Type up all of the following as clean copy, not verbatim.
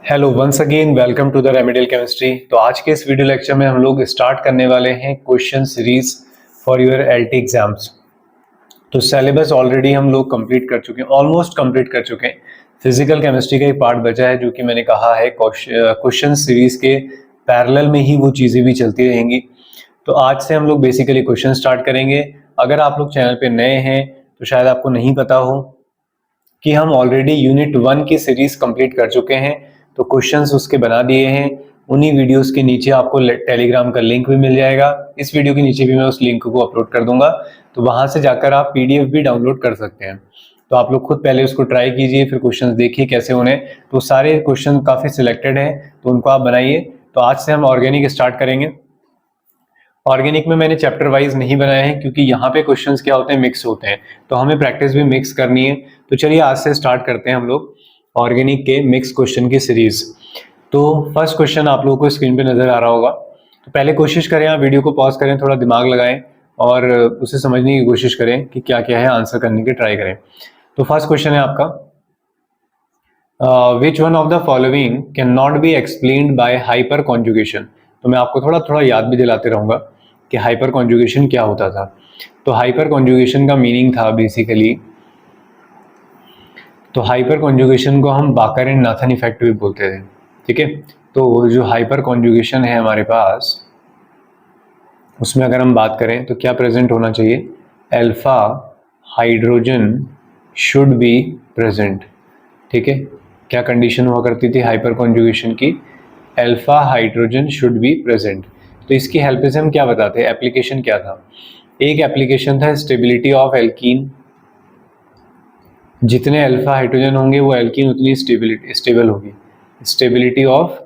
Hello once again welcome to the remedial chemistry. तो आज के इस वीडियो लेक्चर में हम लोग स्टार्ट करने वाले हैं question series for your LT exams. तो सिलेबस ऑलरेडी हम लोग कंप्लीट कर चुके हैं, ऑलमोस्ट कंप्लीट कर चुके हैं। फिजिकल केमिस्ट्री का एक पार्ट बचा है जो कि मैंने कहा है क्वेश्चन सीरीज के पैरेलल में ही वो चीज़ें भी चलती रहेंगी। तो आज से हम लोग बेसिकली क्वेश्चन स्टार्ट करेंगे। अगर आप लोग चैनल पे नए हैं तो शायद आपको नहीं पता हो कि हम ऑलरेडी यूनिट 1 की सीरीज कंप्लीट कर चुके हैं। तो क्वेश्चंस उसके बना दिए हैं। उन्हीं वीडियोस के नीचे आपको टेलीग्राम का लिंक भी मिल जाएगा। इस वीडियो के नीचे भी मैं उस लिंक को अपलोड कर दूंगा, तो वहां से जाकर आप पीडीएफ भी डाउनलोड कर सकते हैं। तो आप लोग खुद पहले उसको ट्राई कीजिए, फिर क्वेश्चंस देखिए कैसे होने। तो सारे क्वेश्चन काफ़ी सिलेक्टेड हैं, तो उनको आप बनाइए। तो आज से हम ऑर्गेनिक स्टार्ट करेंगे। ऑर्गेनिक में मैंने चैप्टर वाइज नहीं बनाया है क्योंकि यहाँ पे क्वेश्चंस क्या होते हैं, मिक्स होते हैं, तो हमें प्रैक्टिस भी मिक्स करनी है। तो चलिए आज से स्टार्ट करते हैं हम लोग ऑर्गेनिक के मिक्स क्वेश्चन की सीरीज। तो फर्स्ट क्वेश्चन आप लोगों को स्क्रीन पे नजर आ रहा होगा। तो पहले कोशिश करें, आप वीडियो को पॉज करें, थोड़ा दिमाग लगाएं और उसे समझने की कोशिश करें कि क्या क्या है, आंसर करने की ट्राई करें। तो फर्स्ट क्वेश्चन है आपका, विच one of the following can not be explained bye hyper conjugation. तो मैं आपको थोड़ा थोड़ा याद भी दिलाते रहूंगा कि हाइपर कॉन्जुगेशन क्या होता था। तो हाइपर कॉन्जुगेशन का मीनिंग था बेसिकली, तो हाइपर कॉन्जुगेशन को हम बाकर एंड नाथन इफेक्ट भी बोलते थे। ठीक है, तो जो हाइपर कॉन्जुगेशन है हमारे पास, उसमें अगर हम बात करें तो क्या प्रेजेंट होना चाहिए, alpha hydrogen should be present. ठीक है, क्या कंडीशन हुआ करती थी हाइपर कॉन्जुगेशन की, alpha hydrogen should be present. तो इसकी हेल्प से हम क्या बताते हैं, एप्लीकेशन क्या था। एक एप्लीकेशन था स्टेबिलिटी ऑफ एल्कीन, जितने अल्फा हाइड्रोजन होंगे वो एल्कीन उतनी स्टेबल होगी, स्टेबिलिटी ऑफ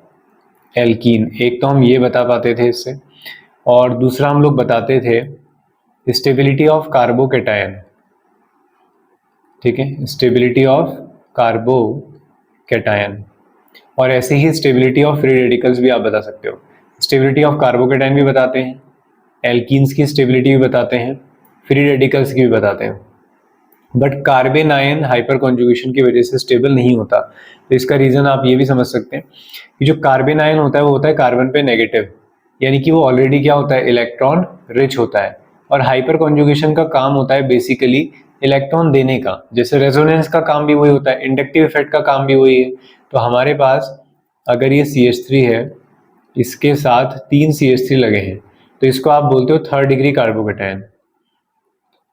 एल्कीन। एक तो हम ये बता पाते थे इससे, और दूसरा हम लोग बताते थे स्टेबिलिटी ऑफ कार्बोकेटायन। ठीक है, स्टेबिलिटी ऑफ कार्बोकेटायन, और ऐसे ही स्टेबिलिटी ऑफ फ्री रेडिकल्स भी आप बता सकते हो। स्टेबिलिटी ऑफ कार्बोकेटायन भी बताते हैं, एल्कीन्स की स्टेबिलिटी भी बताते हैं, फ्री रेडिकल्स की भी बताते हैं। But carbon ion hyper conjugation की वजह से स्टेबल नहीं होता। तो इसका रीजन आप ये भी समझ सकते हैं कि जो कार्बन आयन होता है वो होता है कार्बन पे नेगेटिव, यानी कि वो ऑलरेडी क्या होता है, इलेक्ट्रॉन रिच होता है। और हाइपर कॉन्जुगेशन का काम होता है बेसिकली इलेक्ट्रॉन देने का, जैसे रेजोनेंस का काम भी वही होता है, इंडक्टिव इफेक्ट का काम भी वही है। तो हमारे पास अगर ये CH3 है, इसके साथ 3 CH3 लगे हैं, तो इसको आप बोलते हो थर्ड डिग्री कार्बोकेटायन।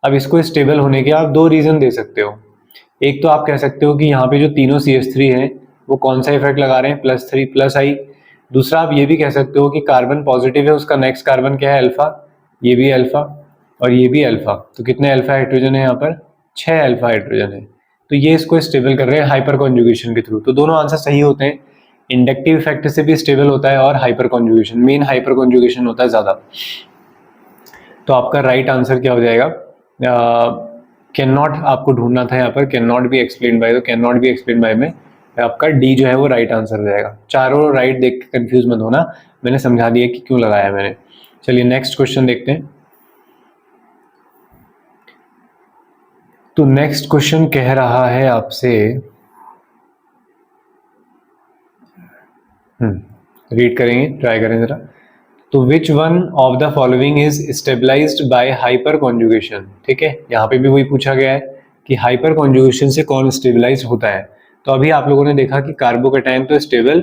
अब इसको स्टेबल होने के आप दो रीजन दे सकते हो। एक तो आप कह सकते हो कि यहाँ पे जो तीनों CH3 हैं वो कौन सा इफेक्ट लगा रहे हैं, +3 +I। दूसरा आप ये भी कह सकते हो कि कार्बन पॉजिटिव है, उसका नेक्स्ट कार्बन क्या है, अल्फा, ये भी अल्फा और ये भी अल्फा। तो कितने अल्फा हाइड्रोजन है यहाँ पर, 6 अल्फा हाइड्रोजन है। तो ये इसको स्टेबल कर रहे हैं हाइपर कॉन्जुगेशन के थ्रू। तो दोनों आंसर सही होते हैं, इंडक्टिव इफेक्ट से भी स्टेबल होता है और hyper conjugation, main hyper conjugation होता है ज्यादा। तो आपका राइट आंसर क्या हो जाएगा, कैन नॉट आपको ढूंढना था यहाँ पर, can not be explain by, तो can not be explain by में आपका डी जो है वो राइट आंसर हो जाएगा। चारों राइट देख के कंफ्यूज मत होना, मैंने समझा दिया कि क्यों लगाया मैंने। चलिए नेक्स्ट क्वेश्चन देखते हैं। तो नेक्स्ट क्वेश्चन कह रहा है आपसे, रीड करेंगे, ट्राई करें जरा। तो which one of the following is stabilised by hyperconjugation. ठीक है, यहाँ पे भी वही पूछा गया है कि हाइपर कॉन्जुगेशन से कौन स्टेबलाइज होता है। तो अभी आप लोगों ने देखा कि कार्बोकेटायन तो स्टेबल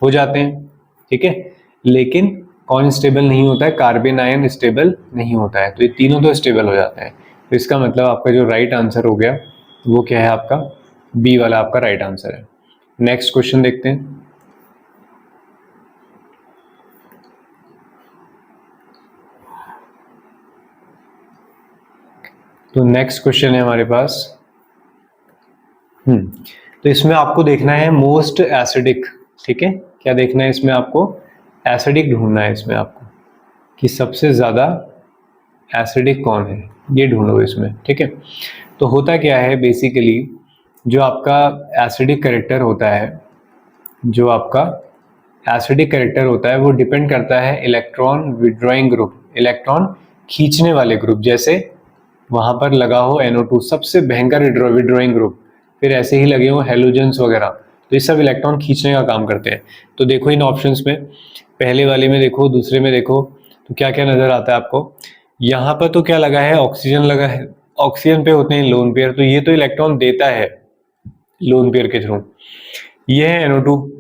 हो जाते हैं, ठीक है, लेकिन कौन स्टेबल नहीं होता है, कार्बन आयन स्टेबल नहीं होता है। तो ये तीनों तो स्टेबल हो जाते हैं। तो इसका मतलब आपका जो राइट आंसर हो गया वो क्या है, आपका बी वाला आपका राइट आंसर है। नेक्स्ट क्वेश्चन देखते हैं। तो नेक्स्ट क्वेश्चन है हमारे पास, तो इसमें आपको देखना है मोस्ट एसिडिक। ठीक है, क्या देखना है इसमें आपको, एसिडिक ढूंढना है इसमें आपको कि सबसे ज्यादा एसिडिक कौन है, ये ढूंढो इसमें। ठीक है, तो होता क्या है बेसिकली, जो आपका एसिडिक कैरेक्टर होता है, जो आपका एसिडिक कैरेक्टर होता है वो डिपेंड करता है इलेक्ट्रॉन विड्रॉइंग ग्रुप, इलेक्ट्रॉन खींचने वाले ग्रुप। जैसे वहां पर लगा हो NO2 सबसे भयंकर विड्रॉइंग ग्रुप, फिर ऐसे ही लगे हो हेलोजेंस वगैरह, तो ये सब इलेक्ट्रॉन खींचने का काम करते हैं। तो देखो इन ऑप्शंस में, पहले वाले में देखो, दूसरे में देखो, तो क्या क्या नजर आता है आपको। यहाँ पर तो क्या लगा है, ऑक्सीजन लगा है, ऑक्सीजन पे होते हैं लोन पेयर, तो ये तो इलेक्ट्रॉन देता है लोन पेयर के थ्रू। ये है NO2,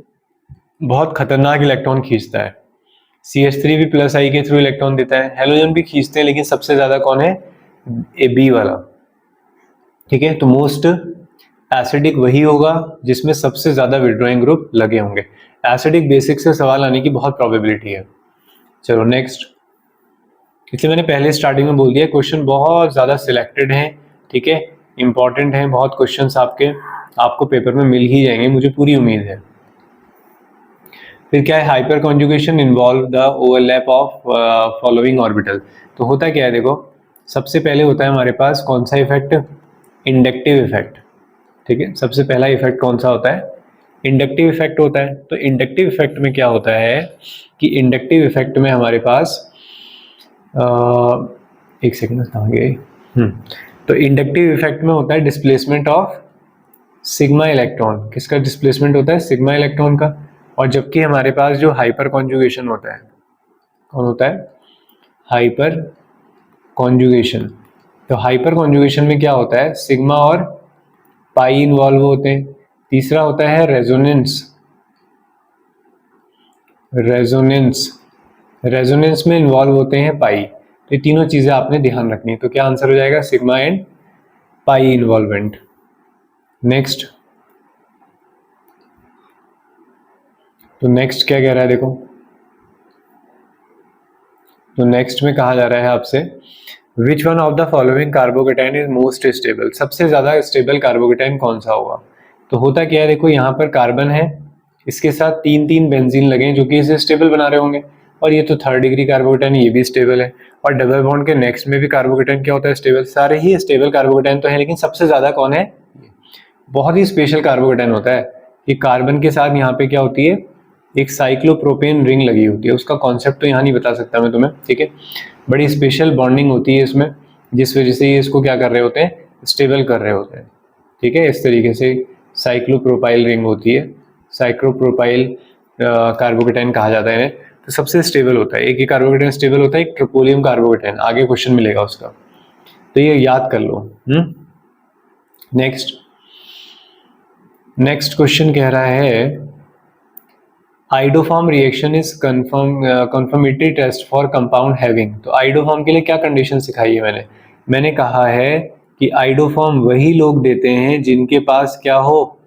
बहुत खतरनाक इलेक्ट्रॉन खींचता है। CH3 भी प्लस आई के थ्रू इलेक्ट्रॉन देता है, हेलोजन भी खींचते हैं, लेकिन सबसे ज्यादा कौन है, AB वाला। ठीक है, तो मोस्ट एसिडिक वही होगा जिसमें सबसे ज्यादा विड्रॉइंग ग्रुप लगे होंगे। एसिडिक बेसिक से सवाल आने की बहुत प्रोबेबिलिटी है। चलो नेक्स्ट, इसलिए मैंने पहले स्टार्टिंग में बोल दिया क्वेश्चन बहुत ज्यादा सिलेक्टेड हैं, ठीक है, इंपॉर्टेंट हैं, बहुत क्वेश्चंस आपको पेपर में मिल ही जाएंगे, मुझे पूरी उम्मीद है। फिर क्या है, hyper conjugation involve the overlap of following orbital. तो होता क्या है, देखो सबसे पहले होता है हमारे पास कौन सा इफेक्ट, इंडक्टिव इफेक्ट। ठीक है, सबसे पहला इफेक्ट कौन सा होता है, इंडक्टिव इफेक्ट होता है। तो इंडक्टिव इफेक्ट में क्या होता है कि इंडक्टिव इफेक्ट में हमारे पास एक सेकेंड कहाँ गए, तो इंडक्टिव इफेक्ट में होता है डिस्प्लेसमेंट ऑफ सिग्मा इलेक्ट्रॉन। किसका डिस्प्लेसमेंट होता है, सिग्मा इलेक्ट्रॉन का। और जबकि हमारे पास जो हाइपर कॉन्जुगेशन होता है, कौन होता है, हाइपर कॉन्जुगेशन। तो हाइपर कॉन्जुगेशन में क्या होता है, सिग्मा और पाई इन्वॉल्व होते हैं। तीसरा होता है रेजोनेंस, रेजोनेंस में इन्वॉल्व होते हैं पाई। तो ये तीनों चीजें आपने ध्यान रखनी है। तो क्या आंसर हो जाएगा, sigma and pi involvement. Next, तो नेक्स्ट क्या कह रहा है, देखो तो नेक्स्ट में कहा जा रहा है आपसे, विच one of the following carbocation is most stable. सबसे ज्यादा स्टेबल कार्बोकेटाइन कौन सा होगा। तो होता क्या है, देखो यहाँ पर कार्बन है, इसके साथ तीन तीन बेंजीन लगे हैं जो कि इसे स्टेबल बना रहे होंगे, और ये तो थर्ड डिग्री कार्बोकेटाइन, ये भी स्टेबल है। और डबल बॉन्ड के नेक्स्ट में भी कार्बोकेटाइन क्या होता है, स्टेबल। सारे ही स्टेबल कार्बोकेटाइन तो है, लेकिन सबसे ज्यादा कौन है, बहुत ही स्पेशल कार्बोकेटाइन होता है कि कार्बन के साथ यहाँ पे क्या होती है, एक साइक्लोप्रोपेन रिंग लगी होती है। उसका कॉन्सेप्ट तो यहाँ नहीं बता सकता मैं तुम्हें, ठीक है, बड़ी स्पेशल बॉन्डिंग होती है इसमें, जिस वजह से ये इसको क्या कर रहे होते हैं, स्टेबल कर रहे होते हैं। ठीक है, इस तरीके से साइक्लोप्रोपाइल रिंग होती है, साइक्लोप्रोपाइल कार्बोकेटाइन कहा जाता है इन्हें। तो सबसे स्टेबल होता है, एक ही कार्बोकेटाइन स्टेबल होता है, एक ट्रोपोलियम कार्बोकेटाइन, आगे क्वेश्चन मिलेगा उसका, तो ये याद कर लो। नेक्स्ट क्वेश्चन कह रहा है, iodoform reaction is confirmatory test for compound having. तो आइडोफॉर्म के लिए क्या कंडीशन सिखाई है मैंने कहा है कि आइडोफॉर्म वही लोग देते हैं जिनके पास क्या हो,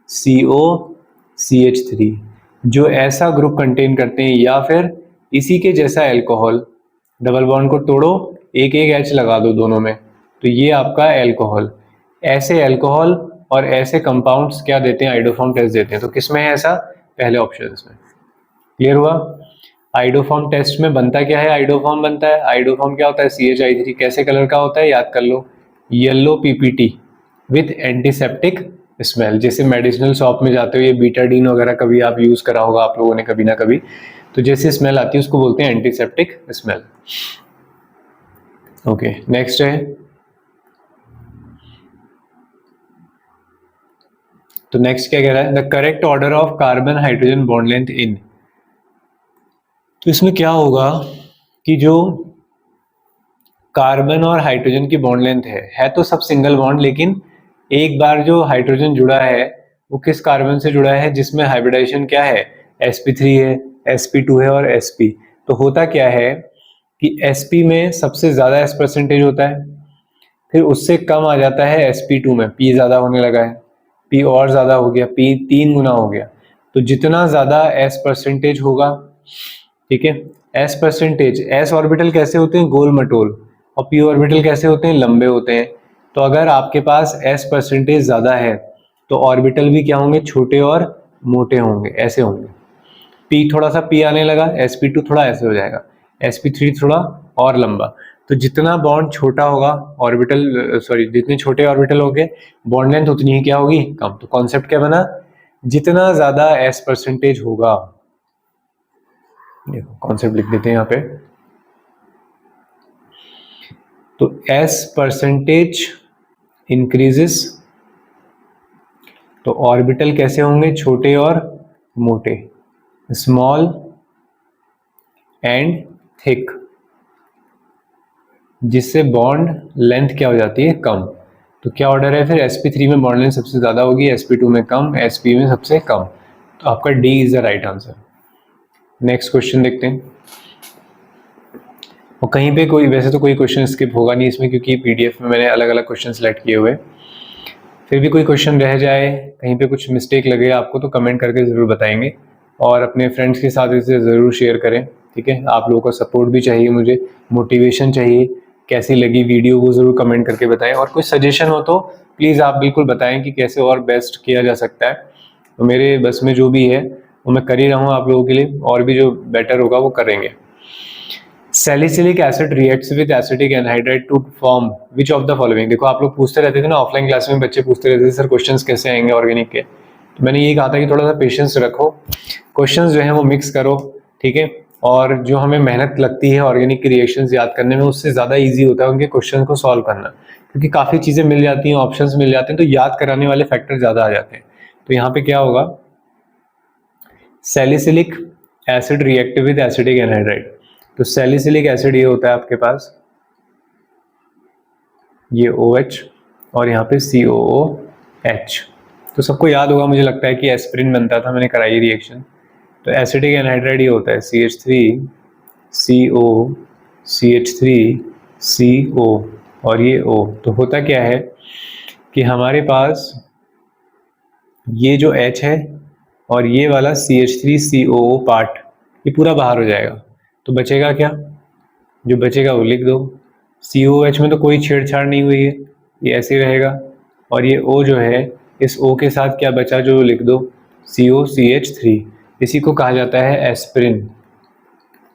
COCH3, जो ऐसा ग्रुप कंटेन करते हैं, या फिर इसी के जैसा एल्कोहल, डबल बॉन्ड को तोड़ो, एक एक H लगा दो दोनों में, तो ये आपका एल्कोहल। ऐसे एल्कोहल और ऐसे कंपाउंड्स क्या देते हैं, आइडोफॉर्म टेस्ट देते हैं। तो किसमें है ऐसा, पहले ऑप्शन में। क्लियर हुआ। आइडोफॉर्म टेस्ट में बनता क्या है, आइडोफॉर्म बनता है, आइडोफॉर्म क्या होता है, CHI3, कैसे कलर का होता है, याद कर लो, yellow PPT with antiseptic smell. जैसे मेडिसिनल शॉप में जाते हो, ये बीटाडीन वगैरह कभी आप यूज करा होगा आप लोगों ने कभी ना कभी, तो जैसे स्मेल आती है उसको बोलते हैं एंटीसेप्टिक स्मेल। ओके, नेक्स्ट है, तो नेक्स्ट क्या कह रहा है, the correct order of carbon hydrogen bond length in. तो इसमें क्या होगा कि जो कार्बन और हाइड्रोजन की बॉन्ड लेंथ है तो सब सिंगल बॉन्ड, लेकिन एक बार जो हाइड्रोजन जुड़ा है वो किस कार्बन से जुड़ा है जिसमें हाइब्रिडाइजेशन क्या है, sp3 है, sp2 है और sp। तो होता क्या है कि sp में सबसे ज्यादा s परसेंटेज होता है, फिर उससे कम आ जाता है sp2 में, p ज्यादा होने लगा है, p और ज्यादा हो गया, p 3 गुना हो गया। तो जितना ज्यादा s परसेंटेज होगा, ठीक है, s परसेंटेज, s ऑर्बिटल कैसे होते हैं, गोल मटोल, और p ऑर्बिटल कैसे होते हैं, लंबे होते हैं। तो अगर आपके पास s परसेंटेज ज्यादा है तो ऑर्बिटल भी क्या होंगे, छोटे और मोटे होंगे, ऐसे होंगे। p थोड़ा सा p आने लगा, sp2 थोड़ा ऐसे हो जाएगा, sp3 थोड़ा और लंबा। तो जितना बॉन्ड छोटा होगा ऑर्बिटल, सॉरी, जितने छोटे ऑर्बिटल होंगे बॉन्ड लेंथ उतनी ही क्या होगी, कम। तो कॉन्सेप्ट क्या बना, जितना ज्यादा s परसेंटेज होगा, देखो कॉन्सेप्ट लिख देते हैं यहाँ पे, तो s परसेंटेज इंक्रीजेस तो ऑर्बिटल कैसे होंगे, छोटे और मोटे, स्मॉल एंड थिक, जिससे बॉन्ड लेंथ क्या हो जाती है, कम। तो क्या ऑर्डर है फिर, sp3 में बॉन्ड लेंथ सबसे ज़्यादा होगी, sp2 में कम, sp में सबसे कम। तो आपका D is the right answer. Next question देखते हैं। और कहीं पे कोई, वैसे तो कोई क्वेश्चन स्किप होगा नहीं इसमें, क्योंकि पीडीएफ में मैंने अलग अलग क्वेश्चन सेलेक्ट किए हुए। फिर भी कोई क्वेश्चन रह जाए, कहीं पे कुछ मिस्टेक लगे आपको, तो कमेंट करके ज़रूर बताएंगे, और अपने फ्रेंड्स के साथ इसे ज़रूर शेयर करें। ठीक है, आप लोगों का सपोर्ट भी चाहिए, मुझे मोटिवेशन चाहिए। कैसी लगी वीडियो वो ज़रूर कमेंट करके बताएं, और कोई सजेशन हो तो प्लीज़ आप बिल्कुल बताएं कि कैसे और बेस्ट किया जा सकता है। तो मेरे बस में जो भी है वो मैं कर ही रहा हूँ आप लोगों के लिए, और भी जो बेटर होगा वो करेंगे। Salicylic acid reacts with acetic anhydride to form which of the following. देखो आप लोग पूछते रहते थे ना ऑफलाइन क्लास में, बच्चे पूछते रहते थे सर क्वेश्चंस कैसे आएंगे ऑर्गेनिक के, तो मैंने यही कहा था कि थोड़ा सा पेशेंस रखो, क्वेश्चंस जो है वो मिक्स करो। ठीक है, और जो हमें मेहनत लगती है ऑर्गेनिक के रिएक्शंस याद करने में, उससे ज़्यादा ईजी होता है उनके क्वेश्चन को सॉल्व करना, क्योंकि काफ़ी चीज़ें मिल जाती हैं, ऑप्शंस मिल जाते हैं, तो याद कराने वाले फैक्टर ज़्यादा आ जाते हैं। तो यहाँ पे क्या होगा, salicylic acid react with acidic anhydride. तो सैलिसिलिक एसिड ये होता है आपके पास, ये OH और यहाँ पे COOH। तो सबको याद होगा मुझे लगता है कि एस्पिरिन बनता था, मैंने कराई रिएक्शन। तो एसिडिक एनहाइड्राइड ये होता है CH3CO CH3CO और ये O। तो होता क्या है कि हमारे पास ये जो H है और ये वाला CH3COO पार्ट, ये पूरा बाहर हो जाएगा। तो बचेगा क्या, जो बचेगा वो लिख दो। COH में तो कोई छेड़छाड़ नहीं हुई है, ये ऐसे ही रहेगा। और ये O जो है, इस O के साथ क्या बचा जो लिख दो, COCH3। इसी को कहा जाता है एस्पिरिन।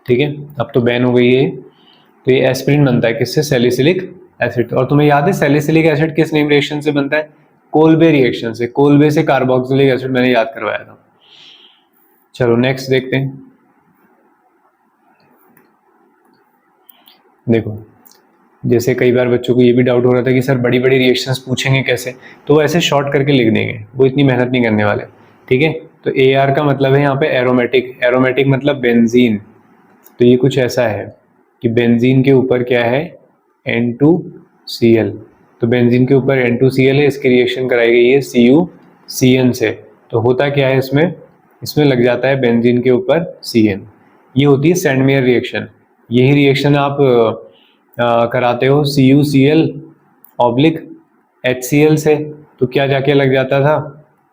ठीक है, अब तो बैन हो गई है। तो ये एस्पिरिन बनता है किससे, सैलिसिलिक एसिड। और तुम्हें याद है सैलिसिलिक एसिड किस नेम रिएक्शन से बनता है, कोल्बे रिएक्शन से। कोल्बे से कार्बोक्सिलिक एसिड मैंने याद करवाया था। चलो नेक्स्ट देखते हैं। देखो, जैसे कई बार बच्चों को ये भी डाउट हो रहा था कि सर बड़ी बड़ी रिएक्शंस पूछेंगे कैसे, तो वो ऐसे शॉर्ट करके लिख देंगे, वो इतनी मेहनत नहीं करने वाले। ठीक है, तो AR का मतलब है यहाँ पे एरोमेटिक, एरोमेटिक मतलब बेंजीन। तो ये कुछ ऐसा है कि बेंजीन के ऊपर क्या है, N2Cl। तो बेंजीन के ऊपर N2Cl है, इसकी रिएक्शन कराई गई है CuCN से। तो होता क्या है इसमें, इसमें लग जाता है बेंजीन के ऊपर CN। ये होती है सैंडमेयर रिएक्शन। यही रिएक्शन आप कराते हो CuCl ऑब्लिक HCl से, तो क्या जाके लग जाता था,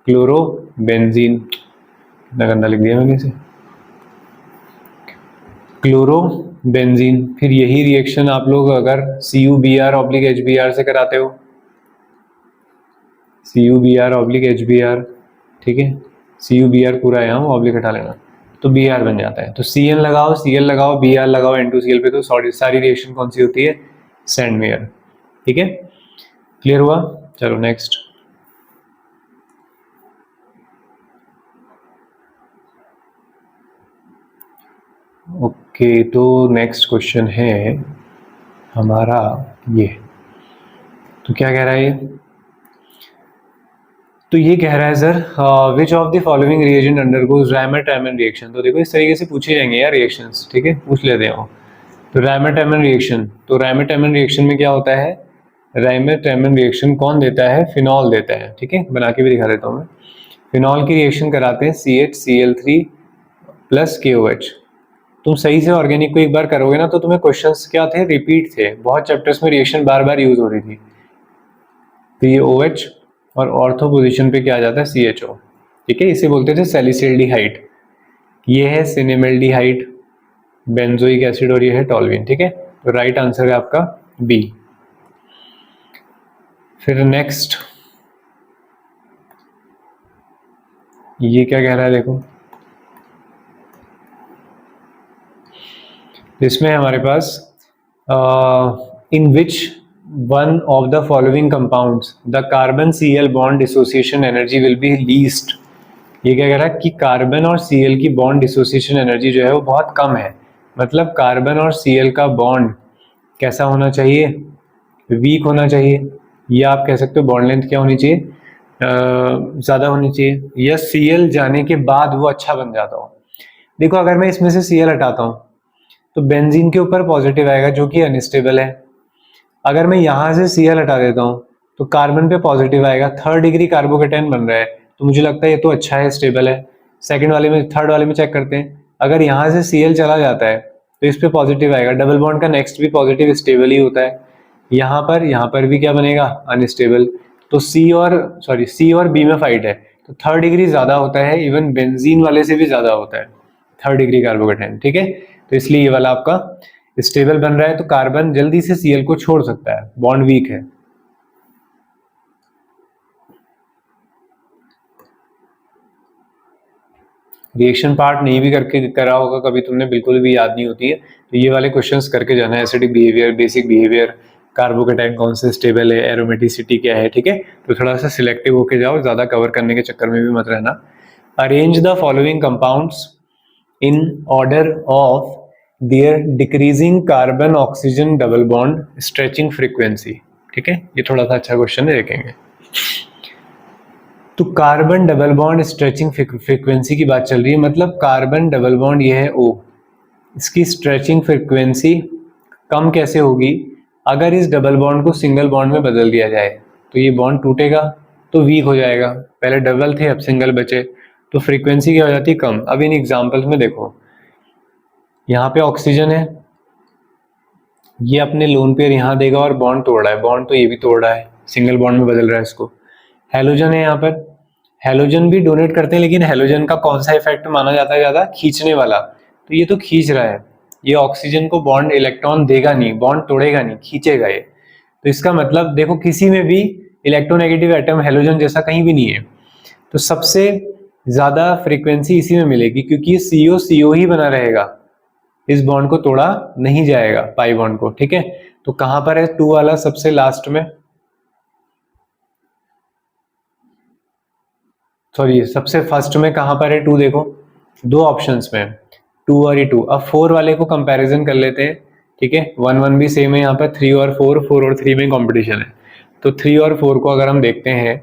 क्लोरोबेंजीन। कितना गंदा लिख दिया मैंने इसे, क्लोरोबेंजीन। फिर यही रिएक्शन आप लोग अगर CuBr ऑब्लिक HBr से कराते हो, CuBr ऑब्लिक HBr, ठीक है, CuBr पूरा यहाँ ऑब्लिक हटा लेना, तो Br बन जाता है। तो Cn लगाओ, Cl लगाओ, Br लगाओ N2Cl पे, तो सारी रिएक्शन कौन सी होती है, सैंडमेयर। ठीक है, क्लियर हुआ। चलो नेक्स्ट। ओके, तो नेक्स्ट क्वेश्चन है हमारा ये। तो क्या कह रहा है ये, तो ये कह रहा है sir which of the following reagent undergoes Reimer Tiemann reaction. तो देखो इस तरीके से पूछे जाएंगे यार रिएक्शंस, ठीक है, पूछ लेते हैं। तो रायमर-टैमन रिएक्शन, तो रायमर-टैमन रिएक्शन में क्या होता है, रायमर-टैमन रिएक्शन कौन देता है, फिनॉल देता है। ठीक है, बना के भी दिखा देता हूँ मैं। फिनॉल की रिएक्शन कराते हैं CHCl3 प्लस KOH। तुम सही से ऑर्गेनिक को एक बार करोगे ना, तो तुम्हें क्वेश्चंस क्या थे, रिपीट थे, बहुत चैप्टर्स में रिएक्शन बार बार यूज हो रही थी। तो ये OH और ऑर्थो पोजीशन पे क्या आ जाता है, CHO। ठीक है, इसे बोलते थे सैलिसिल्डिहाइड। ये है सिनेमल्डिहाइड, बेंजोइक एसिड, और ये है टॉल्विन। ठीक है, तो राइट आंसर है आपका B। फिर नेक्स्ट, ये क्या कह रहा है देखो, इसमें हमारे पास in which one of the following compounds the carbon Cl bond dissociation energy will be least. ये क्या कह रहा है कि कार्बन और Cl की बॉन्ड डिसोसिएशन एनर्जी जो है वो बहुत कम है। मतलब कार्बन और Cl का बॉन्ड कैसा होना चाहिए, वीक होना चाहिए, या आप कह सकते हो बॉन्ड लेंथ क्या होनी चाहिए, ज़्यादा होनी चाहिए, या Cl जाने के बाद वो अच्छा बन जाता हो। देखो अगर मैं इसमें से Cl हटाता हूँ तो बेंजीन के ऊपर पॉजिटिव आएगा जो कि अनस्टेबल है। अगर मैं यहाँ से Cl हटा देता हूँ तो कार्बन पे पॉजिटिव आएगा, 3rd डिग्री कार्बोकेटाइन बन रहा है, तो मुझे लगता है ये तो अच्छा है, स्टेबल है। सेकंड वाले में, थर्ड वाले में चेक करते हैं, अगर यहाँ से Cl चला जाता है तो इस पे पॉजिटिव आएगा, डबल बॉन्ड का नेक्स्ट भी पॉजिटिव स्टेबल ही होता है। यहाँ पर भी क्या बनेगा, अनस्टेबल। तो सी और बी में फाइट है, तो 3rd डिग्री ज्यादा होता है, इवन बेंजीन वाले से भी ज्यादा होता है 3rd डिग्री कार्बोकेटाइन, ठीक है। तो इसलिए ये वाला आपका स्टेबल बन रहा है, तो कार्बन जल्दी से Cl को छोड़ सकता है, बॉन्ड वीक है। रिएक्शन पार्ट नहीं भी करके करा होगा कभी तुमने, बिल्कुल भी याद नहीं होती है, तो ये वाले क्वेश्चंस करके जाना है, acidic behaviour, basic behaviour, carbocation कौन से स्टेबल है, एरोमेटिसिटी क्या है, ठीक है। तो थोड़ा सा सिलेक्टिव होके जाओ, ज्यादा कवर करने के चक्कर में भी मत रहना। Arrange the following compounds in order of their decreasing carbon oxygen double bond stretching frequency, ठीक है। ये थोड़ा सा अच्छा क्वेश्चन है, देखेंगे। तो carbon double bond stretching frequency की बात चल रही है, मतलब कार्बन डबल बॉन्ड ये है O, इसकी स्ट्रेचिंग फ्रीक्वेंसी कम कैसे होगी, अगर इस डबल बॉन्ड को सिंगल बॉन्ड में बदल दिया जाए तो ये बॉन्ड टूटेगा तो वीक हो जाएगा, पहले डबल थे अब सिंगल बचे, तो फ्रीक्वेंसी क्या हो जाती है, कम। अब इन एग्जाम्पल्स में देखो, यहाँ पे ऑक्सीजन है, ये अपने लोन पेयर यहाँ देगा और बॉन्ड तोड़ रहा है, बॉन्ड तो ये भी तोड़ रहा है, सिंगल बॉन्ड में बदल रहा है इसको। हेलोजन है यहाँ पर, हेलोजन भी डोनेट करते हैं, लेकिन हेलोजन का कौन सा इफेक्ट माना जाता है ज्यादा, खींचने वाला, तो ये तो खींच रहा है, ये ऑक्सीजन को बॉन्ड इलेक्ट्रॉन देगा नहीं, बॉन्ड तोड़ेगा नहीं, खींचेगा ये। तो इसका मतलब देखो किसी में भी इलेक्ट्रोनेगेटिव एटम हेलोजन जैसा कहीं भी नहीं है, तो सबसे ज्यादा फ्रीक्वेंसी इसी में मिलेगी, क्योंकि CO CO ही बना रहेगा, इस बॉन्ड को तोड़ा नहीं जाएगा, पाई बॉन्ड को, ठीक है। तो कहां पर है 2 वाला सबसे लास्ट में, सॉरी सबसे फर्स्ट में कहां पर है 2, देखो 2 ऑप्शंस में 2 और 2। अब 4 वाले को कंपैरिजन कर लेते हैं, ठीक है। 1 1 भी सेम है यहाँ पर, 3 और 4, 4 और 3 में कंपटीशन है, तो 3 और 4 को अगर हम देखते हैं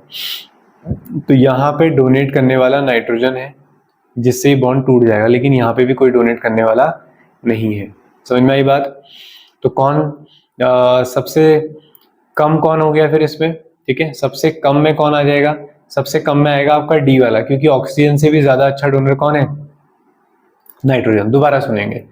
तो यहाँ पे डोनेट करने वाला नाइट्रोजन है, जिससे बॉन्ड टूट जाएगा, लेकिन यहाँ पे भी कोई डोनेट करने वाला नहीं है। समझ में आई बात। तो कौन सबसे कम कौन हो गया फिर इसमें, ठीक है। सबसे कम में कौन आ जाएगा, सबसे कम में आएगा आपका डी वाला, क्योंकि ऑक्सीजन से भी ज्यादा अच्छा डोनर कौन है, नाइट्रोजन। दोबारा सुनेंगे,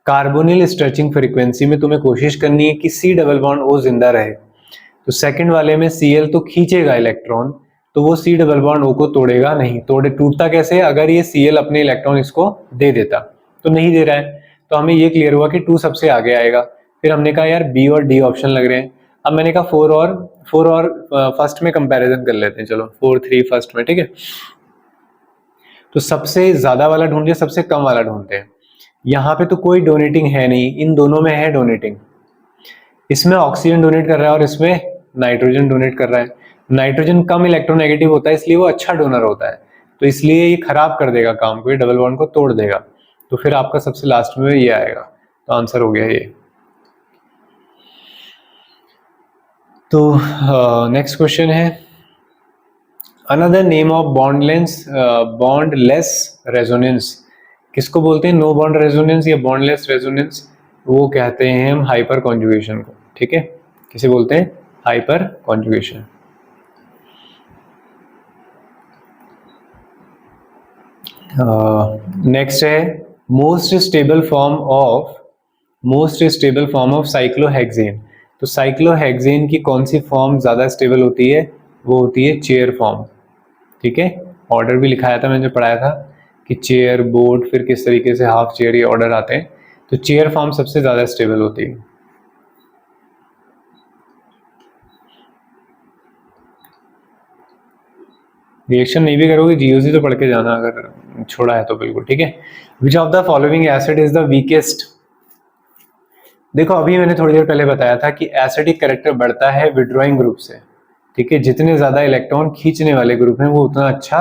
कार्बोनिल स्ट्रेचिंग फ्रीक्वेंसी में तुम्हें कोशिश करनी है कि C डबल बॉन्ड O जिंदा रहे, तो सेकंड वाले में Cl तो खींचेगा इलेक्ट्रॉन, तो वो C डबल बॉन्ड O को तोड़ेगा नहीं, टूटता कैसे, अगर ये Cl अपने इलेक्ट्रॉन इसको दे देता, तो नहीं दे रहा है, तो हमें ये क्लियर हुआ कि 2 सबसे आगे आएगा। फिर हमने कहा यार B और D ऑप्शन लग रहे हैं, अब मैंने कहा 4 और फर्स्ट में कंपैरिजन कर लेते हैं, चलो 4 3 फर्स्ट में, ठीक है। तो सबसे ज्यादा वाला ढूंढते, सबसे कम वाला ढूंढते हैं। यहाँ पे तो कोई डोनेटिंग है नहीं, इन दोनों में है डोनेटिंग, इसमें ऑक्सीजन डोनेट कर रहा है और इसमें नाइट्रोजन डोनेट कर रहा है। नाइट्रोजन कम इलेक्ट्रोनेगेटिव होता है, इसलिए वो अच्छा डोनर होता है, तो इसलिए ये खराब कर देगा काम को, ये डबल बॉन्ड को तोड़ देगा, तो फिर आपका सबसे लास्ट में ये आएगा, तो आंसर हो गया ये। तो नेक्स्ट क्वेश्चन है, अनदर नेम ऑफ बॉन्डलेस रेजोनेंस, किसको बोलते हैं, नो बॉन्ड रेजोनेंस या बॉन्डलेस रेजोनेंस, वो कहते हैं हम हाइपर कॉन्जुगेशन को, ठीक है। किसे बोलते हैं, हाइपर कॉन्जुगेशन। नेक्स्ट है most stable form of cyclohexane, तो साइक्लोहेक्सेन की कौन सी फॉर्म ज्यादा स्टेबल होती है, वो होती है चेयर फॉर्म, ठीक है। ऑर्डर भी लिखाया था, मैंने पढ़ाया था कि चेयर, बोर्ड, फिर किस तरीके से हाफ चेयर, ये ऑर्डर आते हैं, तो चेयर फॉर्म सबसे ज्यादा स्टेबल होती है। रिएक्शन नहीं भी करोगे, जीओसी तो पढ़ के जाना, अगर छोड़ा है तो बिल्कुल, ठीक है। विच of the following acid is the weakest, देखो अभी मैंने थोड़ी देर पहले बताया था कि एसिडिक कैरेक्टर बढ़ता है विड्रॉइंग ग्रुप से, ठीक है। जितने ज्यादा इलेक्ट्रॉन खींचने वाले ग्रुप हैं वो उतना अच्छा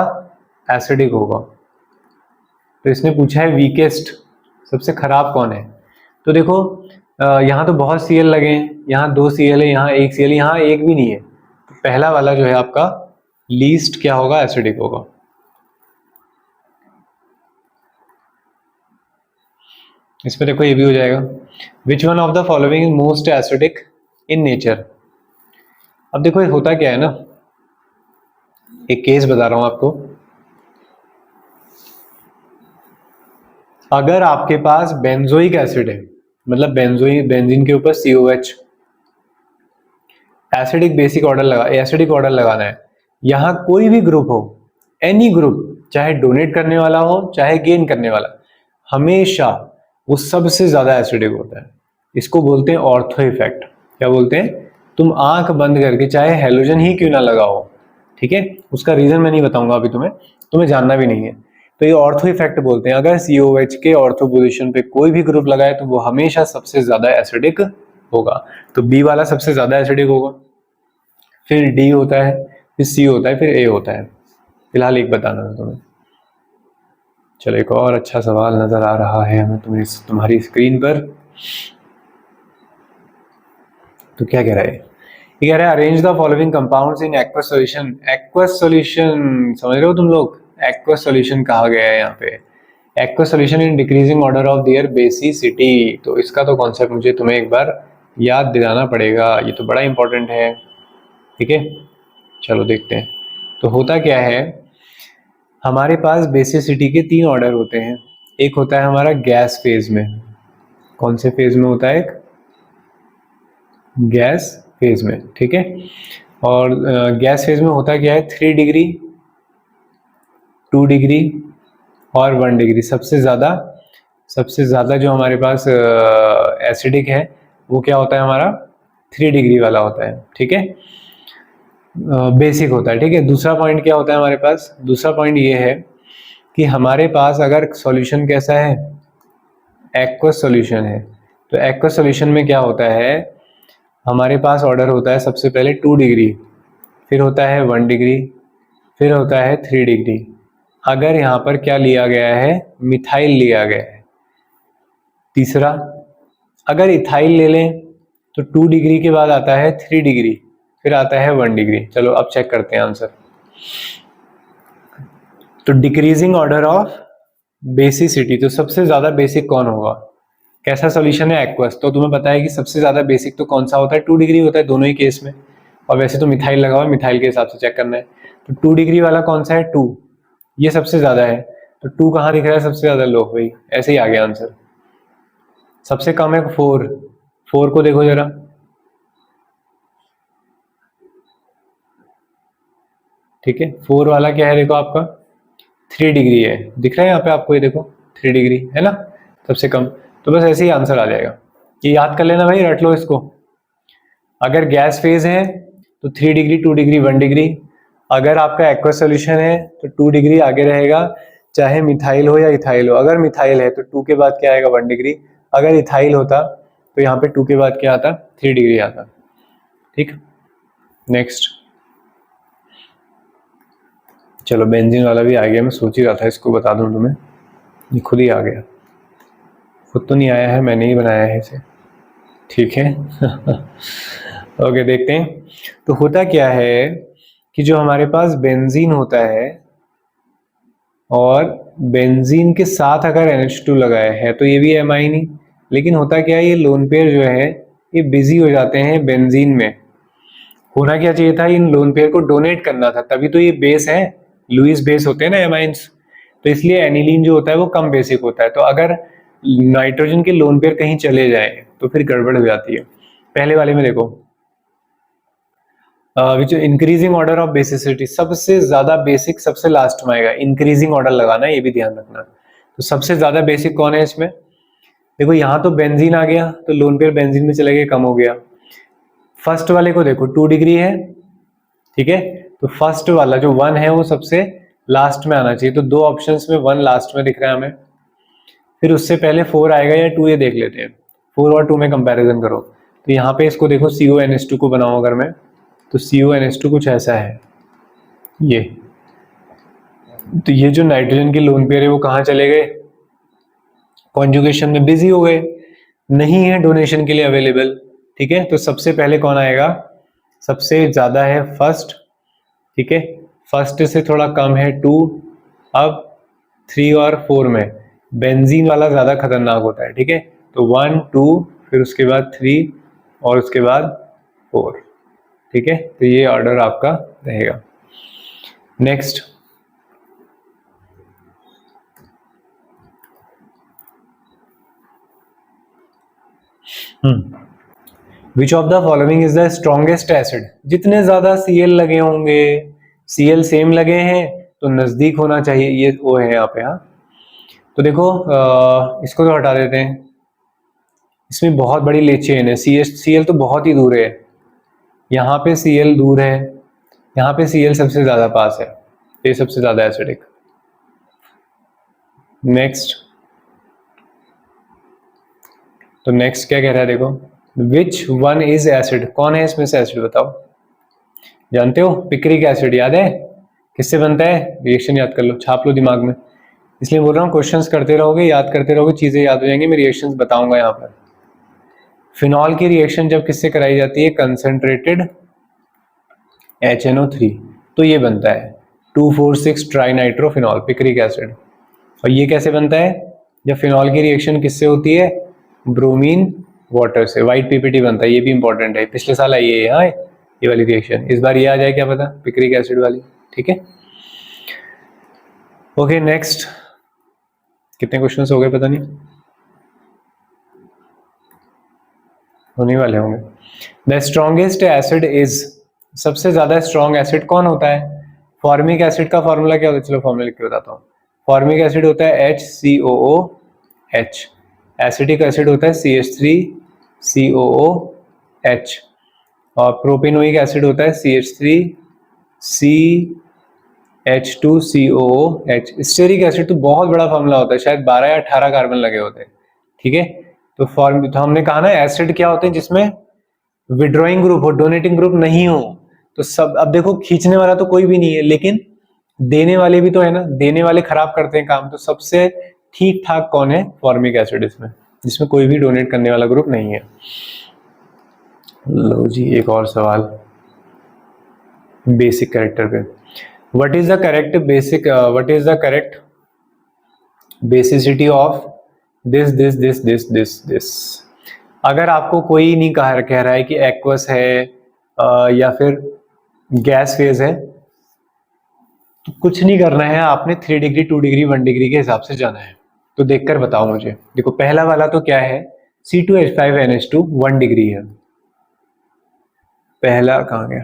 एसिडिक होगा। तो इसने पूछा है वीकेस्ट, सबसे खराब कौन है, तो देखो यहाँ तो बहुत Cl लगे हैं, यहाँ 2 Cl है, यहाँ 1 Cl, यहाँ एक भी नहीं है, तो पहला वाला जो है आपका लीस्ट क्या होगा, एसिडिक होगा। इसमें देखो ये भी हो जाएगा, विच one of the following is most acidic in nature. अब देखो ये होता क्या है ना, एक केस बता रहा हूं आपको। अगर आपके पास बेंजोइक एसिड है, मतलब बेंजीन के ऊपर COH, एसिडिक ऑर्डर लगाना है, यहां कोई भी ग्रुप हो, एनी ग्रुप, चाहे डोनेट करने वाला हो चाहे गेन करने वाला, हमेशा वो सबसे ज्यादा एसिडिक होता है। इसको बोलते हैं ऑर्थो इफेक्ट। क्या बोलते हैं? तुम आंख बंद करके चाहे हेलोजन ही क्यों ना लगाओ, ठीक है, उसका रीजन मैं नहीं बताऊंगा अभी, तुम्हें जानना भी नहीं है। तो ये ऑर्थो इफेक्ट बोलते हैं। अगर COH के ऑर्थो पोजीशन पे कोई भी ग्रुप लगाए तो वो हमेशा सबसे ज्यादा एसिडिक होगा। तो बी वाला सबसे ज्यादा एसिडिक होगा, फिर डी होता है, फिर सी होता है, फिर ए होता है। फिलहाल एक बताना था तुम्हें। चलो एक और अच्छा सवाल नजर आ रहा है हमें तुम्हारी स्क्रीन पर। तो क्या कह रहा है? ये कह रहा है arrange the following compounds in aqueous solution. Aqueous solution समझ रहे हो तुम लोग? एक्वस सॉल्यूशन कहा गया है यहाँ पे, aqueous solution in decreasing order of their basicity. तो इसका तो कॉन्सेप्ट मुझे तुम्हें एक बार याद दिलाना पड़ेगा, ये तो बड़ा इंपॉर्टेंट है, ठीक है। चलो देखते हैं। तो होता क्या है, हमारे पास बेसिसिटी के 3 ऑर्डर होते हैं। एक होता है हमारा गैस फेज में। कौन से फेज में होता है? एक गैस फेज में, ठीक है। और गैस फेज में होता क्या है, 3 डिग्री, 2 डिग्री और 1 डिग्री। सबसे ज़्यादा जो हमारे पास एसिडिक है वो क्या होता है हमारा, 3 डिग्री वाला होता है, ठीक है, बेसिक होता है, ठीक है। दूसरा पॉइंट क्या होता है हमारे पास? दूसरा पॉइंट ये है कि हमारे पास अगर सॉल्यूशन कैसा है, एक्वस सॉल्यूशन है, तो एक्वस सॉल्यूशन में क्या होता है, हमारे पास ऑर्डर होता है सबसे पहले 2 डिग्री, फिर होता है 1 डिग्री, फिर होता है 3 डिग्री। अगर यहाँ पर क्या लिया गया है, मिथाइल लिया गया है। तीसरा, अगर इथाइल ले लें तो 2 डिग्री के बाद आता है 3 डिग्री, फिर आता है 1 डिग्री। चलो अब चेक करते हैं आंसर। तो डिक्रीजिंग ऑर्डर ऑफ बेसिसिटी, तो सबसे ज्यादा बेसिक कौन होगा? कैसा सॉल्यूशन है? एक्वस। तो तुम्हें पता है कि सबसे ज्यादा बेसिक तो कौन सा होता है, 2 डिग्री होता है दोनों ही केस में। और वैसे तो मिथाइल लगा हुआ है, मिथाइल के हिसाब से चेक करना है। तो 2 डिग्री वाला कौन सा है? 2, ये सबसे ज्यादा है। तो 2 कहाँ दिख रहा है सबसे ज्यादा? लो भाई, ऐसे ही आ गया आंसर। सबसे कम है 4, 4 को देखो जरा, ठीक है। 4 वाला क्या है देखो आपका, 3 डिग्री है, दिख रहा है यहाँ पे आपको, ये देखो 3 डिग्री है ना, सबसे कम। तो बस ऐसे ही आंसर आ जाएगा, ये याद कर लेना भाई, रट लो इसको। अगर गैस फेज है तो 3 डिग्री, 2 डिग्री, 1 डिग्री। अगर आपका एक्वस सॉल्यूशन है तो 2 डिग्री आगे रहेगा, चाहे मिथाइल हो या इथाइल हो। अगर मिथाइल है तो 2 के बाद क्या आएगा, 1 डिग्री। अगर इथाइल होता तो यहाँ पे 2 के बाद क्या आता, 3 डिग्री आता, ठीक। नेक्स्ट, चलो बेंजीन वाला भी आ गया, मैं सोच ही रहा था इसको बता दूं तुम्हें, ये खुद ही आ गया। खुद तो नहीं आया है, मैंने ही बनाया है इसे, ठीक है। ओके देखते हैं। तो होता क्या है कि जो हमारे पास बेंजीन होता है और बेंजीन के साथ अगर NH2 लगाया है तो ये भी एमाइन ही, लेकिन होता क्या है, ये लोन पेयर जो है ये बिजी हो जाते हैं बेंजीन में। होना क्या चाहिए था, इन लोन पेयर को डोनेट करना था, तभी तो ये बेस है, लुईस बेस होते हैं ना एमाइंस। तो इसलिए एनिलीन जो होता है वो कम बेसिक होता है। तो अगर नाइट्रोजन के लोन पेयर कहीं चले जाए तो फिर गड़बड़ हो जाती है। पहले वाले में देखो, विच इंक्रीजिंग ऑर्डर ऑफ बेसिसिटी, सबसे ज्यादा बेसिक सबसे लास्ट में आएगा, इंक्रीजिंग ऑर्डर लगाना है, ये भी ध्यान रखना। तो सबसे ज्यादा बेसिक कौन है इसमें? देखो यहाँ तो बेंजीन आ गया, तो लोन पेयर बेंजीन में चले गए, कम हो गया। फर्स्ट वाले को देखो 2 डिग्री है, ठीक है, तो फर्स्ट वाला जो 1 है वो सबसे लास्ट में आना चाहिए। तो 2 ऑप्शंस में 1 लास्ट में दिख रहा है हमें। फिर उससे पहले 4 आएगा या 2, ये देख लेते हैं। 4 और 2 में कंपैरिजन करो। तो यहाँ पे इसको देखो, CONH2 को बनाऊं अगर मैं, तो CONH2 कुछ ऐसा है ये। तो ये जो नाइट्रोजन की लोन पेयर है वो कहाँ चले गए, कॉन्जुगेशन में बिजी हो गए, नहीं है डोनेशन के लिए अवेलेबल, ठीक है। तो सबसे पहले कौन आएगा, सबसे ज्यादा है फर्स्ट, ठीक है, फर्स्ट से थोड़ा कम है 2, अब 3 और 4 में बेंजीन वाला ज़्यादा खतरनाक होता है। ठीक है, तो 1 2 फिर उसके बाद 3 और उसके बाद 4। ठीक है, तो ये ऑर्डर आपका रहेगा। Next, which of the following is the strongest acid. जितने ज्यादा Cl लगे होंगे, Cl सेम लगे हैं तो नजदीक होना चाहिए, ये वो है यहाँ पे। हाँ, तो देखो इसको तो हटा देते हैं, इसमें बहुत बड़ी ले चेन है, Cl तो बहुत ही दूर है, यहाँ पे Cl दूर है, यहाँ पे Cl सबसे ज्यादा पास है, ये सबसे ज्यादा एसिडिक। नेक्स्ट, तो नेक्स्ट क्या कह रहा है देखो, विच वन इज एसिड, कौन है इसमें से एसिड बताओ। जानते हो पिक्रिक एसिड, याद है किससे बनता है, रिएक्शन याद कर लो, छाप लो दिमाग में, इसलिए बोल रहा हूँ क्वेश्चंस करते रहोगे, याद करते रहोगे, चीजें याद हो जाएंगी, मैं रिएक्शंस बताऊंगा यहाँ पर। फिनॉल की रिएक्शन जब किससे कराई जाती है, कंसंट्रेटेड HNO3, तो ये बनता है 2,4,6 ट्राइनाइट्रोफिनॉल पिक्रिक एसिड। और ये कैसे बनता है, जब फिनॉल की रिएक्शन किससे होती है, ब्रोमीन वाटर से, व्हाइट PPT बनता है, ये भी इंपॉर्टेंट है, पिछले साल आई है यहाँ ये वाली रिएक्शन, इस बार ये आ जाए क्या पता, पिक्रिक एसिड वाली। ठीक है, ओके नेक्स्ट, कितने क्वेश्चंस हो गए पता नहीं, होने वाले होंगे। द स्ट्रॉन्गेस्ट एसिड इज, सबसे ज्यादा स्ट्रॉन्ग एसिड कौन होता है, फॉर्मिक एसिड का फॉर्मूला क्या होता है, चलो फॉर्मूला लिख के बताता हूँ। फॉर्मिक एसिड होता है HCOOH, एसिटिक एसिड होता है CH3COOH, और प्रोपेनोइक एसिड होता है CH3CH2COOH। स्टेरिक एसिड तो बहुत बड़ा फॉर्मूला होता है, शायद 12 या 18 कार्बन लगे होते हैं। ठीक है, तो हमने कहा ना एसिड क्या होते हैं जिसमें विड्रॉइंग ग्रुप हो, डोनेटिंग ग्रुप नहीं हो, तो सब, अब देखो खींचने वाला तो कोई भी नहीं है, लेकिन देने वाले भी तो है ना, देने वाले खराब करते हैं काम, तो सबसे ठीक ठाक कौन है, फॉर्मिक एसिड, इसमें जिसमें कोई भी डोनेट करने वाला ग्रुप नहीं है। लो जी एक और सवाल बेसिक कैरेक्टर पे, what is the correct basicity of this. अगर आपको कोई नहीं कह रहा है कि एक्वस है या फिर गैस फेज है, तो कुछ नहीं करना है, आपने 3 डिग्री 2 डिग्री 1 डिग्री के हिसाब से जाना है। तो देखकर बताओ मुझे, देखो पहला वाला तो क्या है, C2H5NH2 1 डिग्री है, पहला कहाँ गया,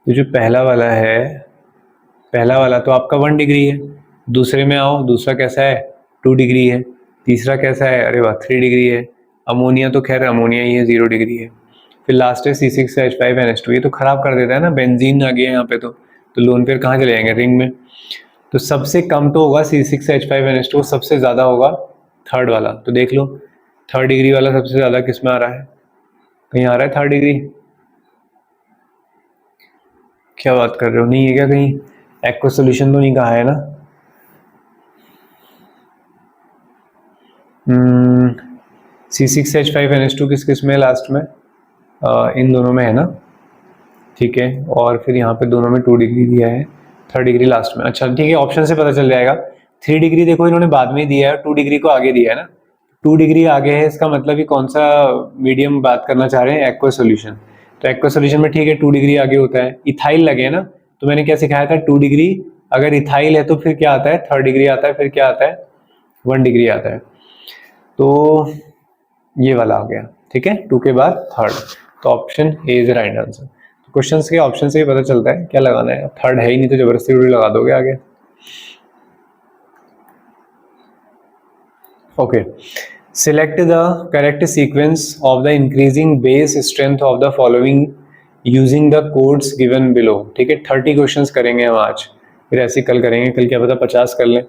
तो जो पहला वाला है, पहला वाला तो आपका 1 डिग्री है, दूसरे में आओ, दूसरा कैसा है 2 डिग्री है, तीसरा कैसा है, अरे वाह 3 डिग्री है, अमोनिया तो खैर अमोनिया ही है 0 डिग्री है, फिर लास्ट है C6H5NH2, ये तो खराब कर देता है ना, बेंजीन आ गया यहाँ पे, तो लोन पेयर कहाँ चले जाएंगे, रिंग में, तो सबसे कम तो होगा C6H5NH2, सबसे ज्यादा होगा थर्ड वाला, तो देख लो 3rd डिग्री वाला सबसे ज्यादा किस में आ रहा है, कहीं आ रहा है 3rd डिग्री, क्या बात कर रहे हो, नहीं है क्या कहीं, एक्वा सोल्यूशन तो नहीं कहा है ना, C6H5NH2 किस में है लास्ट में, इन दोनों में है ना, ठीक है, और फिर यहाँ पे दोनों में 2 डिग्री दिया है, 3rd डिग्री लास्ट में, अच्छा ठीक है, ऑप्शन से पता चल जाएगा। 3 डिग्री देखो इन्होंने बाद में दिया है, 2 डिग्री को आगे दिया है ना, 2 डिग्री आगे है, इसका मतलब कि कौन सा मीडियम बात करना चाह रहे हैं, एक्वा सोल्यूशन, तो एक्वा सोल्यूशन में ठीक है 2 डिग्री आगे होता है, इथाइल लगे है ना, तो मैंने क्या सिखाया था, 2 डिग्री अगर इथाइल है तो फिर क्या आता है, 3rd डिग्री आता है, फिर क्या आता है 1 डिग्री आता है, तो ये वाला आ गया, ठीक है, 2 के बाद 3rd, तो option A is right answer. तो क्वेश्चन के ऑप्शन से ही पता चलता है क्या लगाना है, 3rd है ही नहीं तो जबरदस्ती लगा दोगे आगे। Okay, select the correct sequence of the increasing base strength of the following using the codes given below. ठीक है, 30 क्वेश्चंस करेंगे हम आज, फिर ऐसे कल करेंगे, कल क्या पता 50 कर लें।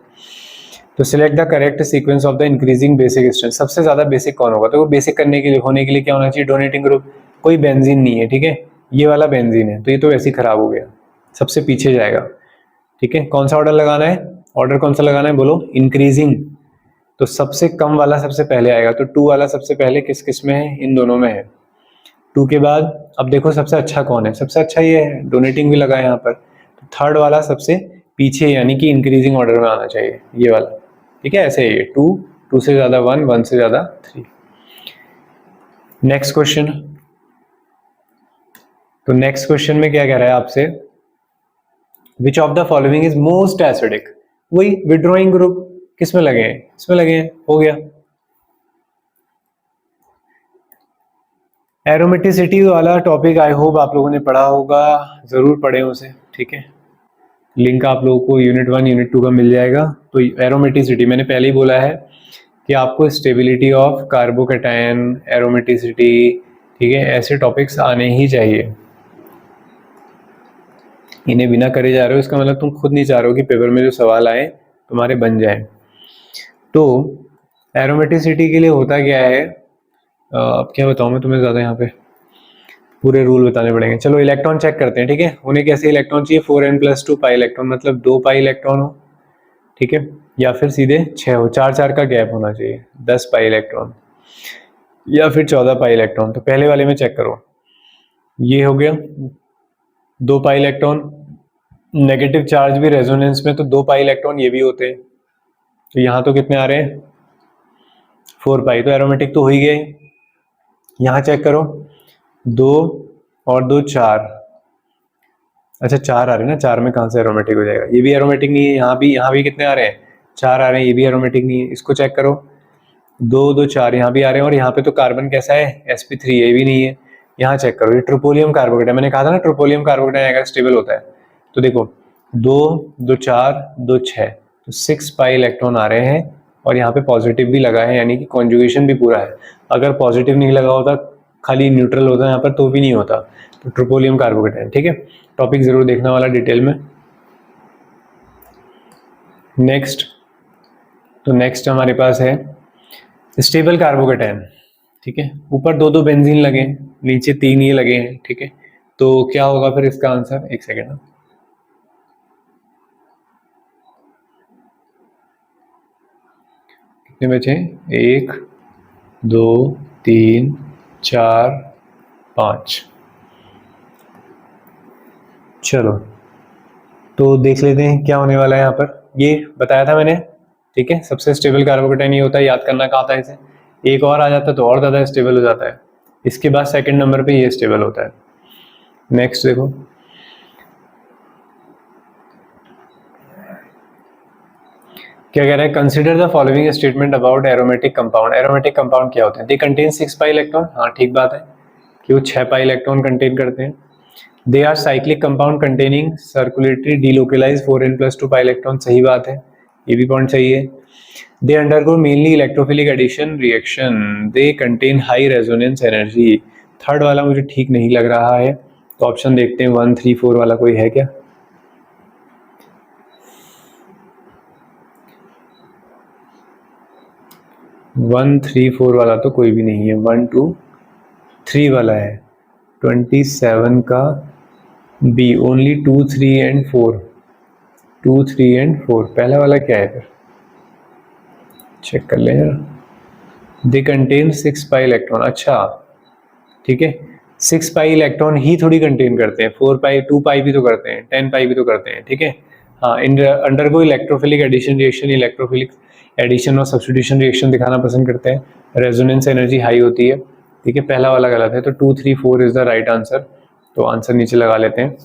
तो select the correct sequence of the increasing basic strength, सबसे ज्यादा बेसिक कौन होगा, तो वो बेसिक करने के लिए होने के लिए क्या होना चाहिए, डोनेटिंग ग्रुप, कोई बेंजीन नहीं है, ठीक है, ये वाला बेंजीन है, तो ये तो वैसे ही खराब हो गया, सबसे पीछे जाएगा। ठीक है, कौन सा ऑर्डर लगाना है, ऑर्डर कौन सा लगाना है बोलो, इंक्रीजिंग, तो सबसे कम वाला सबसे पहले आएगा, तो 2 वाला सबसे पहले किस में है, इन दोनों में है, 2 के बाद अब देखो सबसे अच्छा कौन है, सबसे अच्छा ये है, डोनेटिंग भी लगा है यहाँ पर, तो थर्ड वाला सबसे पीछे यानी कि इंक्रीजिंग ऑर्डर में आना चाहिए, ये वाला, ठीक है। ऐसे ये 2, 2 से ज़्यादा 1, 1 से ज़्यादा 3। नेक्स्ट क्वेश्चन, तो नेक्स्ट क्वेश्चन में क्या कह रहा है आपसे, विच of the following is most acidic, वही विड्रॉइंग ग्रुप किस में लगे हैं, इसमें लगे हैं, हो गया। एरोमेटिसिटी वाला टॉपिक आई होप आप लोगों ने पढ़ा होगा, जरूर पढ़े उसे, ठीक है। लिंक आप लोगों को यूनिट 1 यूनिट 2 का मिल जाएगा। तो एरोमेटिसिटी मैंने पहले ही बोला है कि आपको स्टेबिलिटी ऑफ कार्बोकैटायन, एरोमेटिसिटी, ठीक है, ऐसे टॉपिक्स आने ही चाहिए। इन्हें बिना करे जा रहे हो इसका मतलब तुम खुद नहीं चाह रहे हो कि पेपर में जो सवाल आए तुम्हारे बन जाए। तो एरोमेटिसिटी के लिए होता क्या है, अब क्या बताऊं मैं तुम्हें, ज़्यादा यहाँ पे पूरे रूल बताने पड़ेंगे। चलो इलेक्ट्रॉन चेक करते हैं, ठीक है। उन्हें कैसे इलेक्ट्रॉन चाहिए, 4n+2 पाई इलेक्ट्रॉन, मतलब 2 पाई इलेक्ट्रॉन हो, ठीक है, या फिर सीधे 6 हो, 4 का गैप होना चाहिए, 10 पाई इलेक्ट्रॉन या फिर 14 पाई इलेक्ट्रॉन। तो पहले वाले में चेक करो, ये हो गया 2 पाई इलेक्ट्रॉन, नेगेटिव चार्ज भी रेजोनेंस में, तो 2 पाई इलेक्ट्रॉन ये भी होते हैं। तो यहाँ तो कितने आ रहे हैं, 4 पाई, तो एरोमेटिक तो हो ही गए। यहाँ चेक करो, 2 और 2 4, अच्छा 4 आ रहे हैं ना, 4 में कहाँ से एरोमेटिक हो जाएगा, ये भी एरोमेटिक नहीं है। यहाँ भी कितने आ रहे हैं, 4 आ रहे हैं, ये भी एरोमेटिक नहीं है। इसको चेक करो, 2 2 4 यहाँ भी आ रहे हैं, और यहाँ पे तो कार्बन कैसा है, sp3, ये भी नहीं है। यहाँ चेक करो, ये ट्रोपोलियम कार्बोकेटाइन, मैंने कहा था ना ट्रोपोलियम कार्बोकेटाइन अगर स्टेबल होता है। तो देखो 2 2 4 2 6, तो 6 पाई इलेक्ट्रॉन आ रहे हैं, और यहाँ पे पॉजिटिव भी लगा है, यानी कि कॉन्जुगेशन भी पूरा है। अगर पॉजिटिव नहीं लगा होता, खाली न्यूट्रल होता यहाँ पर, तो भी नहीं होता। तो ट्रोपोलियम कार्बोकेटाइन, ठीक है, टॉपिक जरूर देखना वाला डिटेल में। नेक्स्ट, तो नेक्स्ट हमारे पास है स्टेबल कार्बोकेटाइन, ठीक है। ऊपर 2 बेंजीन लगे, नीचे 3 ये लगे हैं, ठीक है। तो क्या होगा फिर इसका आंसर, एक सेकेंड, कितने बचे, 1 2 3 4 5, चलो तो देख लेते हैं क्या होने वाला है यहाँ पर। ये बताया था मैंने, ठीक है, सबसे स्टेबल कार्बोकेटाइन ये होता है, याद करना कहा था इसे। एक और आ जाता है तो और ज़्यादा स्टेबल हो जाता है। इसके बाद सेकंड नंबर पे ये स्टेबल होता है। नेक्स्ट देखो, क्या कह रहा है, consider the following statement about aromatic compound. Aromatic compound क्या होते हैं, दे कंटेन 6 पाई इलेक्ट्रॉन, हाँ ठीक बात है कि वो 6 पाई इलेक्ट्रॉन कंटेन करते हैं। They are cyclic compound containing circulatory delocalise 4n+2 pi electron, सही बात है, ये भी पॉइंट सही है। They undergo mainly electrophilic addition reaction, they contain high resonance energy. Third वाला मुझे ठीक नहीं लग रहा है, तो ऑप्शन देखते हैं 1 3 4 वाला कोई है क्या। 1 3 4 वाला तो कोई भी नहीं है, 1 2 3 वाला है, 27 का बी, ओनली 2 3 एंड 4, 2 3 एंड 4, पहला वाला क्या है फिर, चेक कर लें जरा। दे कंटेन 6 पाई इलेक्ट्रॉन, अच्छा ठीक है, 6 पाई इलेक्ट्रॉन ही थोड़ी कंटेन करते हैं, 4 पाई 2 पाई भी तो करते हैं, 10 पाई भी तो करते हैं, ठीक है। हाँ, इन undergo electrophilic addition reaction, electrophilic addition और सब्स्टिट्यूशन रिएक्शन दिखाना पसंद करते हैं, रेजोनेंस एनर्जी हाई होती है, ठीक है। पहला वाला गलत है, तो 2 3 4 इज द राइट आंसर। तो आंसर नीचे लगा लेते हैं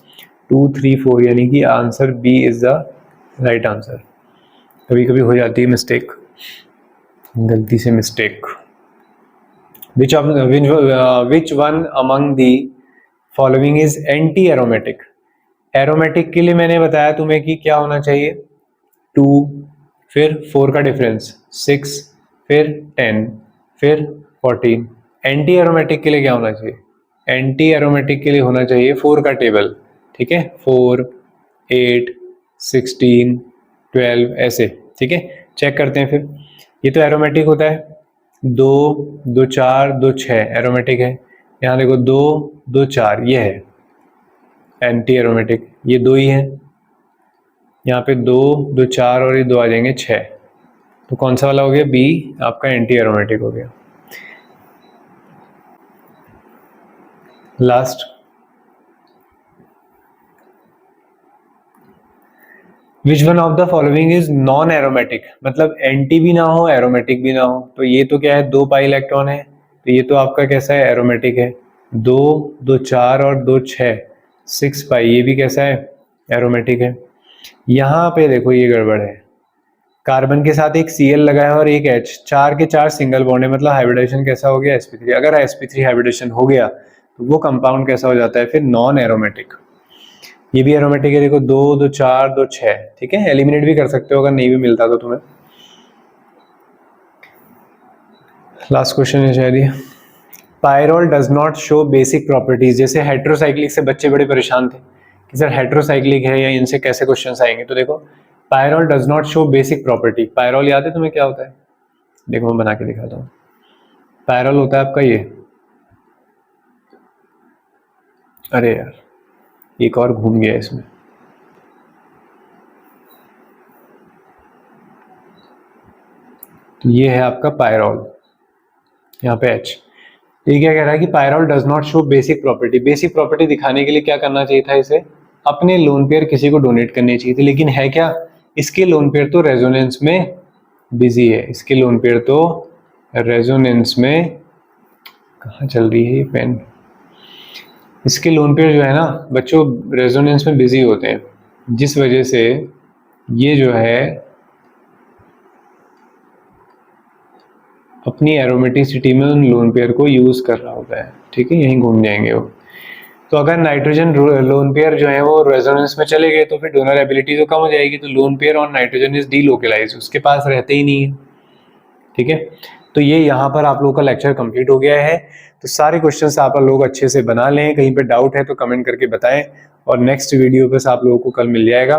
2 3 4, यानी कि answer B is the right answer. कभी कभी हो जाती है मिस्टेक, गलती से mistake. which one among the following is anti aromatic। Aromatic के लिए मैंने बताया तुम्हें कि क्या होना चाहिए, 2, फिर 4 का डिफरेंस 6, फिर 10, फिर 14। एंटी एरोमेटिक के लिए क्या होना चाहिए, एंटी एरोमेटिक के लिए होना चाहिए 4 का टेबल, ठीक है, 4 8 16 12 ऐसे, ठीक है। चेक करते हैं फिर, ये तो एरोमेटिक होता है, 2 2 4 2 6 एरोमेटिक है। यहाँ देखो 2 2 4 ये है एंटी एरोमेटिक, ये 2 ही है। यहाँ पे 2 2 4 और ये 2 आ जाएंगे 6, तो कौन सा वाला हो गया, बी आपका एंटी एरोमेटिक हो गया। Last, which one of the following is non aromatic, मतलब एंटी भी ना हो एरोमेटिक भी ना हो। तो ये तो क्या है, 2 पाई इलेक्ट्रॉन है, तो ये तो आपका कैसा है, एरोमेटिक है। 2 2 4 और 2 6 6 पाई, ये भी कैसा है, एरोमेटिक है। यहाँ पे देखो ये गड़बड़ है, कार्बन के साथ एक Cl लगा है और एक H, 4 के 4 सिंगल बॉन्ड है, मतलब हाइब्रिडेशन कैसा हो गया, sp3। अगर sp3 हाइब्रिडेशन हो गया तो वो कंपाउंड कैसा हो जाता है फिर, नॉन एरोमेटिक। ये भी एरोमेटिक है, देखो 2 2 4 2 6, ठीक है। एलिमिनेट भी कर सकते हो अगर नहीं भी मिलता तो तुम्हें। लास्ट क्वेश्चन है शायद ये, pyrrole does not show basic properties. जैसे हेट्रोसाइक्लिक से बच्चे बड़े परेशान थे कि सर हेट्रोसाइक्लिक है या इनसे कैसे क्वेश्चंस आएंगे। तो देखो pyrrole does not show basic property. Pyrrole याद है तुम्हें क्या होता है, देखो मैं बना के दिखाता हूँ। पायरोल होता है आपका ये, अरे यार एक और घूम गया इसमें, तो ये है आपका पायरोल, यहाँ पे H। ये क्या कह रहा है कि pyrrole does not show basic property. Basic property दिखाने के लिए क्या करना चाहिए था, इसे अपने लोन पेयर किसी को डोनेट करनी चाहिए थी, लेकिन है क्या, इसके लोन पेयर तो रेजोनेंस में बिजी है। इसके लोन पेयर तो रेजोनेंस में, कहाँ चल रही है ये पेन, इसके लोन पेयर जो है ना बच्चों रेजोनेंस में बिजी होते हैं, जिस वजह से ये जो है अपनी एरोमेटिसिटी में उन लोन पेयर को यूज कर रहा होता है, ठीक है, यहीं घूम जाएंगे वो। तो अगर नाइट्रोजन लोन पेयर जो है वो रेजोनेंस में चले गए तो फिर डोनर एबिलिटी तो कम हो जाएगी, तो lone pair on nitrogen is delocalised, उसके पास रहते ही नहीं है, ठीक है। तो ये यहाँ पर आप लोगों का लेक्चर कंप्लीट हो गया है। तो सारे क्वेश्चंस आप लोग अच्छे से बना लें, कहीं पे डाउट है तो कमेंट करके बताएं, और नेक्स्ट वीडियो पे आप लोगों को कल मिल जाएगा।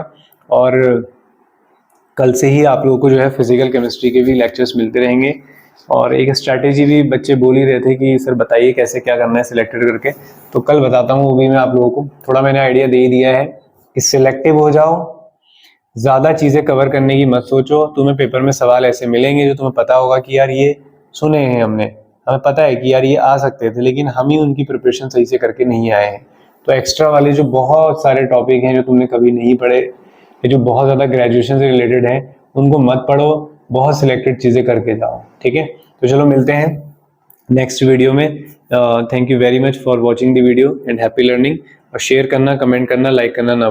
और कल से ही आप लोगों को जो है फिजिकल केमिस्ट्री के भी लेक्चर्स मिलते रहेंगे। और एक स्ट्रैटेजी भी बच्चे बोल ही रहे थे कि सर बताइए कैसे क्या करना है सिलेक्टेड करके, तो कल बताता हूँ वो भी मैं आप लोगों को। थोड़ा मैंने आइडिया दे ही दिया है कि सिलेक्टिव हो जाओ, ज़्यादा चीज़ें कवर करने की मत सोचो। तुम्हें पेपर में सवाल ऐसे मिलेंगे जो तुम्हें पता होगा कि यार ये सुने हैं हमने, हमें पता है कि यार ये आ सकते थे, लेकिन हम ही उनकी प्रिपरेशन सही से करके नहीं आए हैं। तो एक्स्ट्रा वाले जो बहुत सारे टॉपिक हैं जो तुमने कभी नहीं पढ़े, ये जो बहुत ज़्यादा ग्रेजुएशन से रिलेटेड है, उनको मत पढ़ो, बहुत सिलेक्टेड चीज़ें करके जाओ, ठीक है। तो चलो मिलते हैं नेक्स्ट वीडियो में। Thank you very much for watching the video and happy learning. और शेयर करना, कमेंट करना, लाइक करना ना